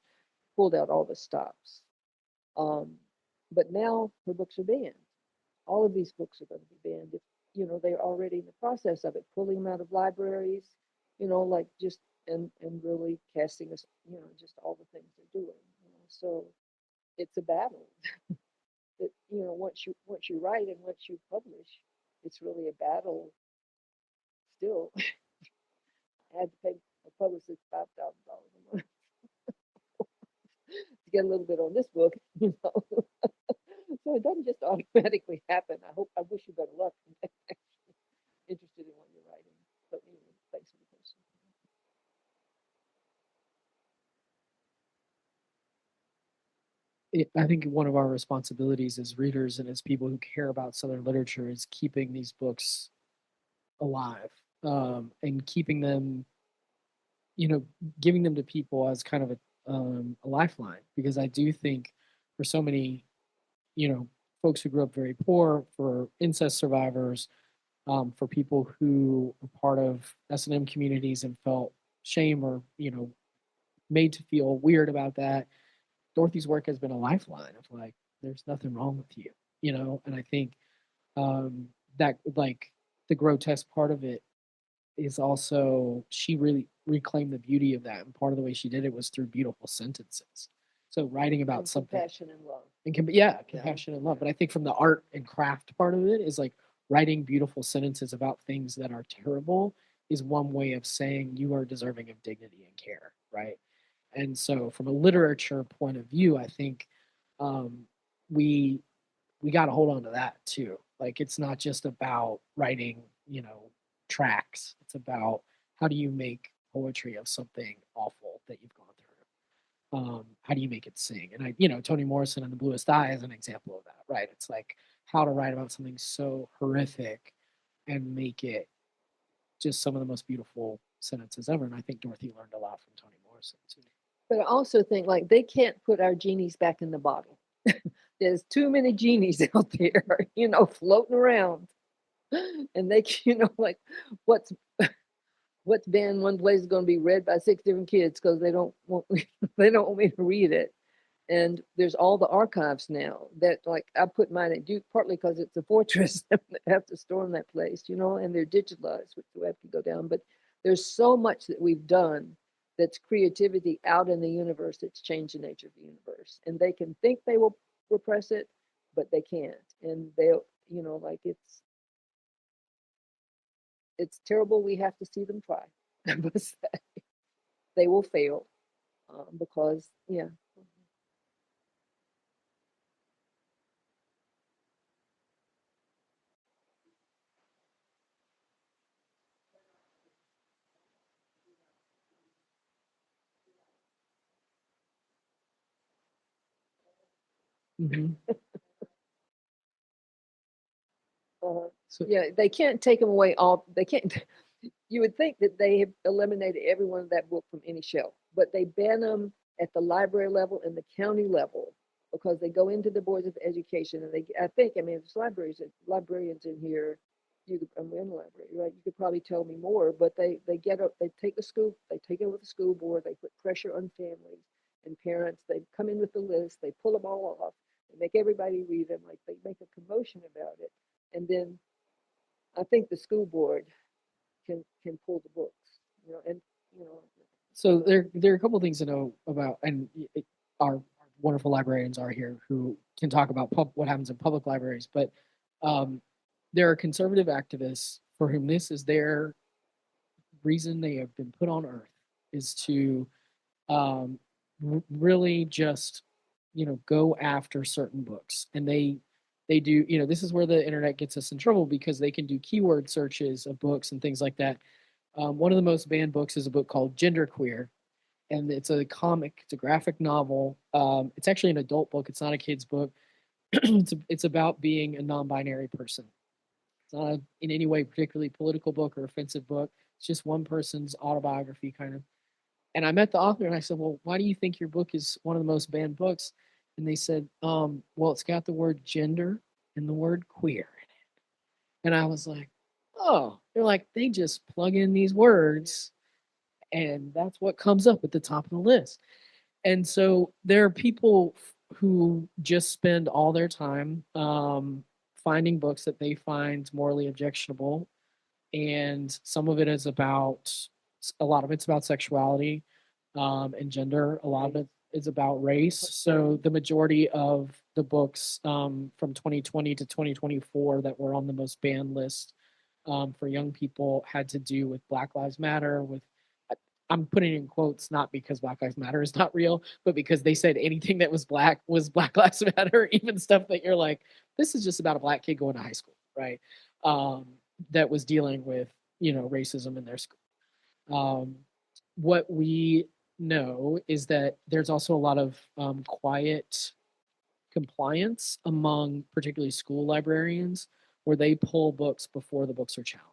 pulled out all the stops. But now her books are banned. All of these books are going to be banned. If they're already in the process of it, pulling them out of libraries, like just and really casting us, just all the things they're doing. So it's a battle. That once you write and once you publish, it's really a battle. Still, I had to pay a publicist $5,000 a month to get a little bit on this book. So it doesn't just automatically happen. I wish you better luck. I'm interested in what you're writing. But anyway, thanks for the question. I think one of our responsibilities as readers and as people who care about Southern literature is keeping these books alive, and keeping them, giving them to people as kind of a lifeline. Because I do think for so many, folks who grew up very poor, for incest survivors, for people who were part of S&M communities and felt shame or, made to feel weird about that, Dorothy's work has been a lifeline of like, there's nothing wrong with you, and I think that like the grotesque part of it is also, she really reclaimed the beauty of that, and part of the way she did it was through beautiful sentences. So writing about And something, compassion and love. and compassion and love. But I think from the art and craft part of it is like writing beautiful sentences about things that are terrible is one way of saying you are deserving of dignity and care, right? And so from a literature point of view, I think we got to hold on to that too. Like it's not just about writing, tracks. It's about how do you make poetry of something awful that you've gone through. How do you make it sing? And Toni Morrison and the Bluest Eye is an example of that, right? It's like how to write about something so horrific and make it just some of the most beautiful sentences ever. And I think Dorothy learned a lot from Toni Morrison too. But I also think like they can't put our genies back in the bottle. There's too many genies out there, floating around. And they, like what's banned one place is going to be read by 6 different kids because they don't want they don't want me to read it. And there's all the archives now that like I put mine at Duke partly because it's a fortress. I have to storm that place, and they're digitalized, which we have to go down. But there's so much that we've done that's creativity out in the universe that's changed the nature of the universe. And they can think they will repress it, but they can't. And they'll, like it's terrible. We have to see them try. I must say. They will fail because, yeah. Mhm. So Yeah, they can't take them away all. They can't. You would think that they have eliminated every one of that book from any shelf, but they ban them at the library level and the county level because they go into the boards of education and they. I think. I mean, there's librarians in here. I'm in the library, right? You could probably tell me more, but they get up. They take it with the school board. They put pressure on families and parents. They come in with the list. They pull them all off. They make everybody read them. Like they make a commotion about it, and then I think the school board can pull the books, and you know, so there are a couple of things to know about, and our wonderful librarians are here who can talk about what happens in public libraries. But there are conservative activists for whom this is their reason they have been put on earth, is to really just go after certain books. And they do, this is where the internet gets us in trouble, because they can do keyword searches of books and things like that. One of the most banned books is a book called Genderqueer, and it's a comic, it's a graphic novel. It's actually an adult book, it's not a kid's book. It's about being a non-binary person. It's not in any way particularly political book or offensive book. It's just one person's autobiography, kind of. And I met the author and I said, well, why do you think your book is one of the most banned books? And they said, well, it's got the word gender and the word queer in it. And I was like, oh, they're like, they just plug in these words and that's what comes up at the top of the list. And so there are people who just spend all their time finding books that they find morally objectionable. And some of it is about, a lot of it's about sexuality and gender. A lot of it is about race. So the majority of the books from 2020 to 2024 that were on the most banned list for young people had to do with Black Lives Matter, with, I'm putting in quotes not because Black Lives Matter is not real, but because they said anything that was Black Lives Matter, even stuff that you're like, this is just about a Black kid going to high school, right? That was dealing with, racism in their school. What we know is that there's also a lot of quiet compliance among particularly school librarians, where they pull books before the books are challenged.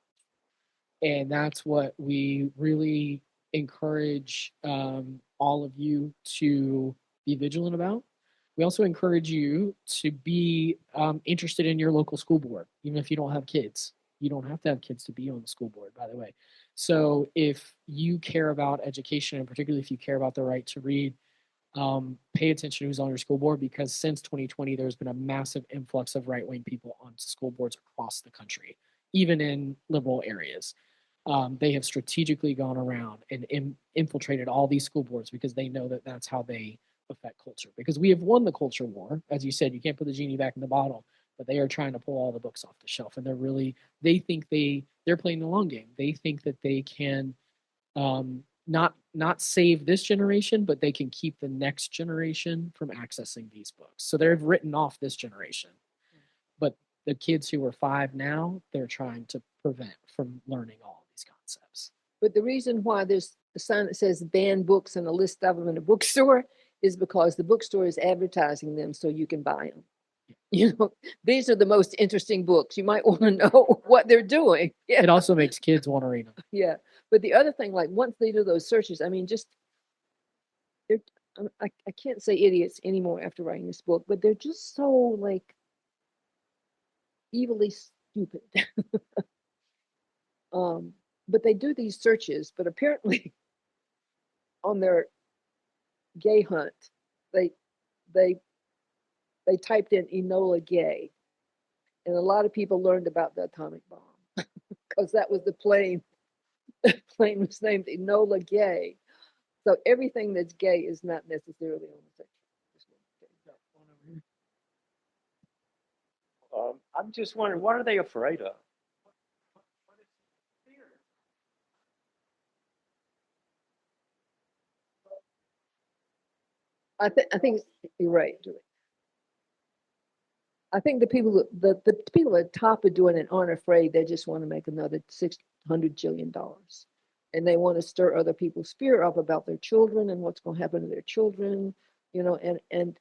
And that's what we really encourage all of you to be vigilant about. We also encourage you to be interested in your local school board, even if you don't have kids. You don't have to have kids to be on the school board, by the way. So if you care about education, and particularly if you care about the right to read, pay attention to who's on your school board, because since 2020, there's been a massive influx of right-wing people onto school boards across the country, even in liberal areas. They have strategically gone around and infiltrated all these school boards because they know that that's how they affect culture. Because we have won the culture war. As you said, you can't put the genie back in the bottle, but they are trying to pull all the books off the shelf. And they think they're playing the long game. They think that they can not save this generation, but they can keep the next generation from accessing these books. So they've written off this generation. But the kids who are 5 now, they're trying to prevent from learning all these concepts. But the reason why there's a sign that says ban books and a list of them in a bookstore is because the bookstore is advertising them so you can buy them. These are the most interesting books. You might want to know what they're doing. Yeah. It also makes kids want to read them. Yeah. But the other thing, like once they do those searches, I mean, just I can't say idiots anymore after writing this book, but they're just so like evilly stupid. But they do these searches, but apparently on their gay hunt, they typed in Enola Gay, and a lot of people learned about the atomic bomb because that was the plane. The plane was named Enola Gay. So everything that's gay is not necessarily homosexual. I'm just wondering, what are they afraid of? I think you're right, Julie. I think the people at the top are doing it aren't afraid. They just want to make another $600 billion, and they want to stir other people's fear up about their children and what's going to happen to their children, and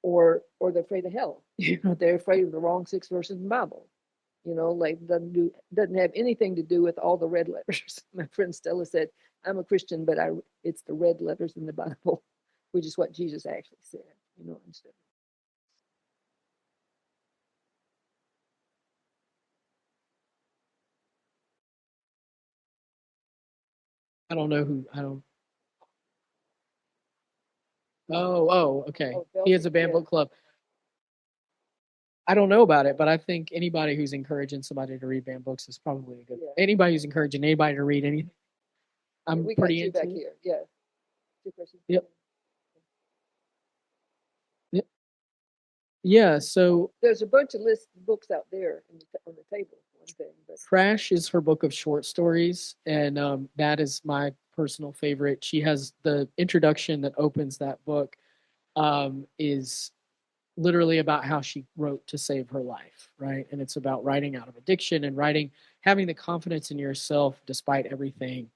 or they're afraid of hell. They're afraid of the wrong 6 verses in the Bible. Like doesn't have anything to do with all the red letters. My friend Stella said, "I'm a Christian, but it's the red letters in the Bible," which is what Jesus actually said. Instead. I don't know who. I don't. Oh, okay. He has a banned book club. I don't know about it, but I think anybody who's encouraging somebody to read banned books is probably a good. Yeah. Anybody who's encouraging anybody to read anything, I'm We pretty got you into back it. here. Yeah. 2 questions. Yep. Yeah. So There's a bunch of books out there on the table. One thing, but Crash is her book of short stories, and that is my personal favorite. She has the introduction that opens that book is literally about how she wrote to save her life, right? And it's about writing out of addiction and having the confidence in yourself despite everything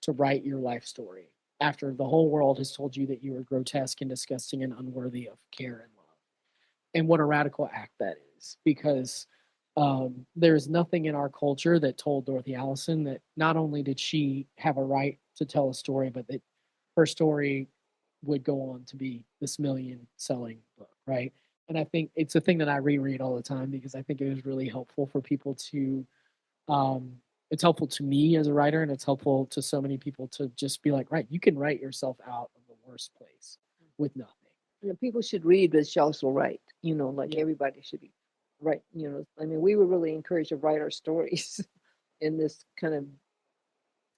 to write your life story after the whole world has told you that you are grotesque and disgusting and unworthy of care and love. And what a radical act that is, because there's nothing in our culture that told Dorothy Allison that not only did she have a right to tell a story, but that her story would go on to be this million-selling book, right? And I think it's a thing that I reread all the time because I think it was really helpful for people to. It's helpful to me as a writer, and it's helpful to so many people to just be like, right, you can write yourself out of the worst place with nothing. people should read, but should also write. Like everybody should be right. I mean, we were really encouraged to write our stories in this kind of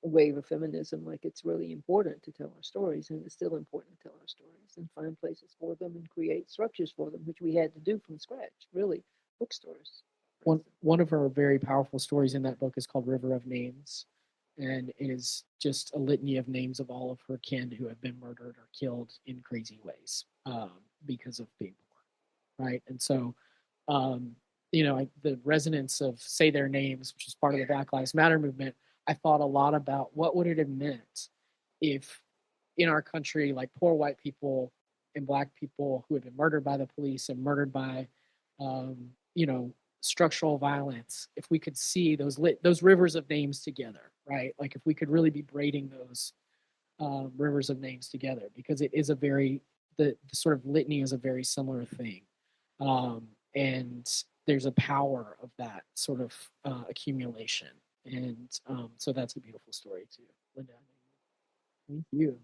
wave of feminism. Like it's really important to tell our stories, and it's still important to tell our stories and find places for them and create structures for them, which we had to do from scratch. Really, bookstores. One of her very powerful stories in that book is called River of Names, and it is just a litany of names of all of her kin who have been murdered or killed in crazy ways because of being poor, right? And so, the resonance of Say Their Names, which is part of the Black Lives Matter movement, I thought a lot about what would it have meant if in our country, like poor white people and Black people who had been murdered by the police and murdered by, structural violence, if we could see those rivers of names together, right? Like if we could really be braiding those rivers of names together, because it is the sort of litany is a very similar thing, and there's a power of that sort of accumulation, and so that's a beautiful story too, Linda. Thank you.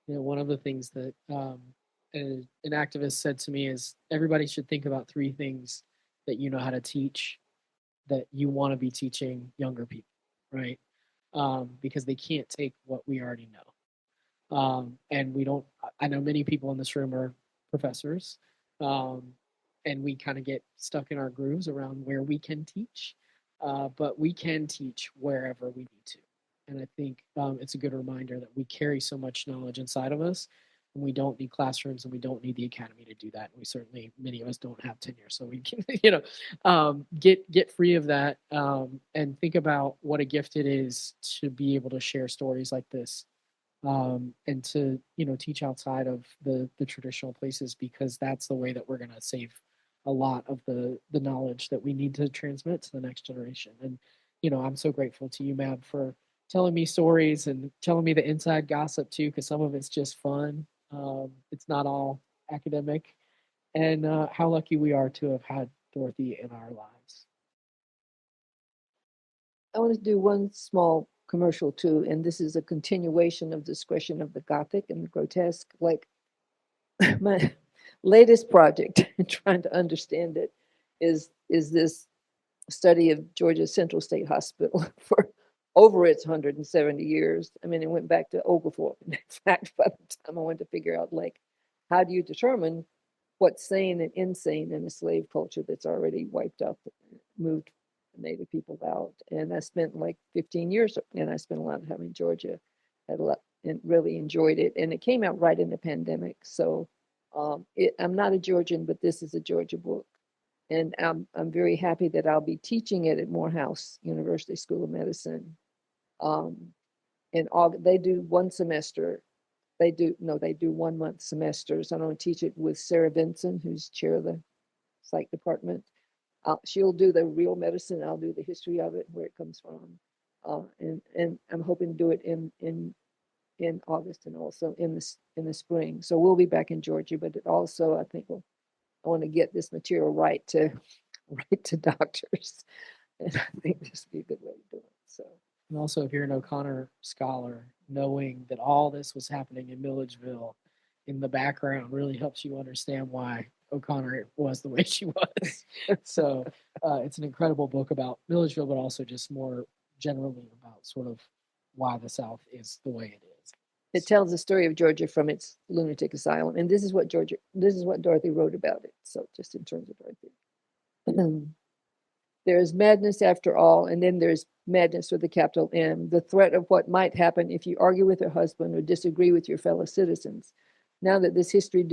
One of the things that an activist said to me is everybody should think about 3 things that you know how to teach that you want to be teaching younger people, right? Because they can't take what we already know. And we don't, I know many people in this room are professors, and we kind of get stuck in our grooves around where we can teach, but we can teach wherever we need to. And I think it's a good reminder that we carry so much knowledge inside of us, and we don't need classrooms, and we don't need the academy to do that. And we certainly, many of us don't have tenure, so we can, get free of that, and think about what a gift it is to be able to share stories like this, and to teach outside of the traditional places, because that's the way that we're going to save a lot of the knowledge that we need to transmit to the next generation. And I'm so grateful to you, Mab, for telling me stories and telling me the inside gossip too, because some of it's just fun. It's not all academic, and how lucky we are to have had Dorothy in our lives. I want to do one small commercial too, and this is a continuation of discussion of the Gothic and the grotesque. Like my latest project, trying to understand it, is this study of Georgia Central State Hospital for over its 170 years. I mean, it went back to Oglethorpe. In fact, by the time I went to figure out, like, how do you determine what's sane and insane in a slave culture that's already wiped out, moved Native people out? And I spent like 15 years, and I spent a lot of time in Georgia, had a lot, and really enjoyed it. And it came out right in the pandemic. So I'm not a Georgian, but this is a Georgia book. And I'm very happy that I'll be teaching it at Morehouse University School of Medicine. In August, they do one semester They do 1 month semesters. I'm going to teach it with Sarah Benson, who's chair of the psych department. She'll do the real medicine. I'll do the history of it, where it comes from, and I'm hoping to do it in August and also in the spring. So we'll be back in Georgia, but it also I think I want to get this material right to doctors, and I think this would be a good way to do it. So. And also, if you're an O'Connor scholar, knowing that all this was happening in Milledgeville in the background really helps you understand why O'Connor was the way she was. So it's an incredible book about Milledgeville, but also just more generally about sort of why the South is the way it is. It tells the story of Georgia from its lunatic asylum, and this is what Dorothy wrote about it. So just in terms of Dorothy. There is madness after all, and then there's madness with a capital M, the threat of what might happen if you argue with your husband or disagree with your fellow citizens. Now that this history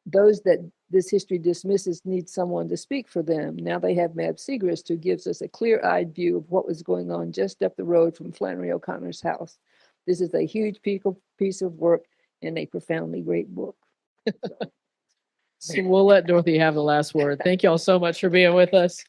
those that this history dismisses need someone to speak for them. Now they have Mab Segrest, who gives us a clear-eyed view of what was going on just up the road from Flannery O'Connor's house. This is a huge piece of work and a profoundly great book. So we'll let Dorothy have the last word. Thank you all so much for being with us.